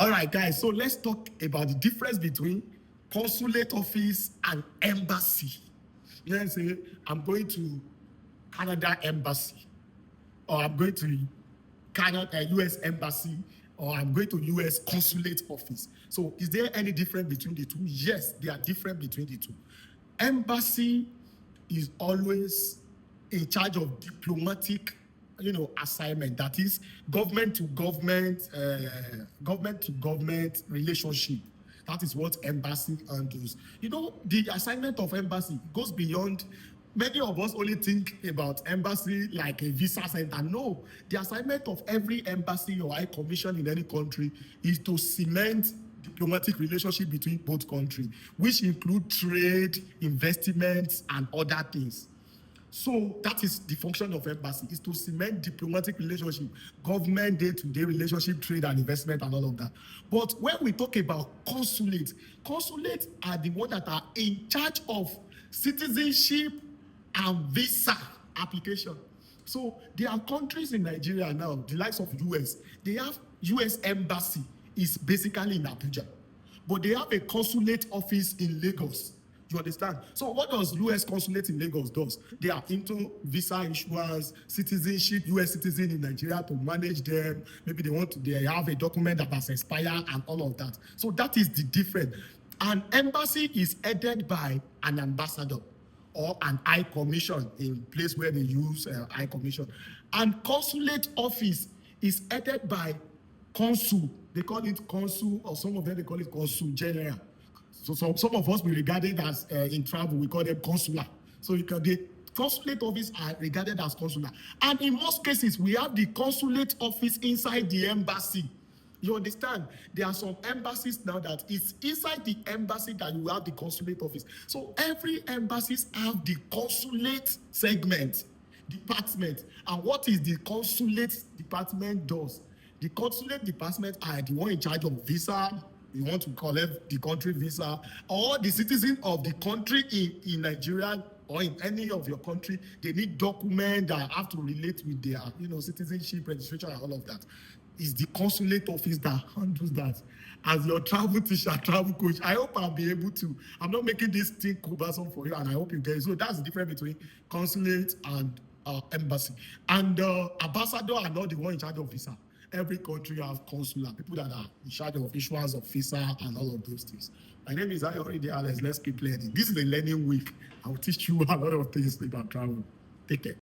All right, guys. So let's talk about the difference between consulate office and embassy. You know, say I'm going to Canada embassy, or I'm going to Canada U.S. embassy, or I'm going to U.S. consulate office. So, is there any difference between the two? Yes, there are different between the two. Embassy is always in charge of diplomatic, assignment. That is government to government relationship. That is what embassy handles. The assignment of embassy goes beyond. Many of us only think about embassy like a visa center. No, the assignment of every embassy or high commission in any country is to cement diplomatic relationship between both countries, which include trade, investments, and other things. So that is the function of embassy, is to cement diplomatic relationship, government day-to-day relationship, trade and investment and all of that. But when we talk about consulates are the ones that are in charge of citizenship and visa application. So there are countries in Nigeria now, the likes of US, they have US embassy is basically in Abuja, but they have a consulate office in Lagos. You understand? So what does US consulate in Lagos does? They are into visa issuance, citizenship, US citizen in Nigeria to manage them. Maybe they have a document that has expired and all of that. So that is the difference. An embassy is headed by an ambassador or an high commission in place where they use high commission. And consulate office is headed by consul. They call it consul, or some of them they call it consul general. So some of us we regarded as in travel, we call them consular. So the consulate office are regarded as consular. And in most cases, we have the consulate office inside the embassy. You understand? There are some embassies now that it's inside the embassy that you have the consulate office. So every embassies have the consulate segment, department. And what is the consulate department does? The consulate department are the one in charge of visa. You want to collect the country visa, or the citizen of the country in Nigeria or in any of your country, they need documents that have to relate with their, citizenship, registration, and all of that. It's the consulate office that handles that. As your travel teacher, travel coach, I hope I'll be able to. I'm not making this thing cumbersome for you, and I hope you get it. So that's the difference between consulate and embassy. And ambassador are not the one in charge of visa. Every country have consular, people that are in charge of issuance of visa and all of those things. My name is Ayoride Alex. Let's keep learning. This is a learning week. I will teach you a lot of things about travel. Take care.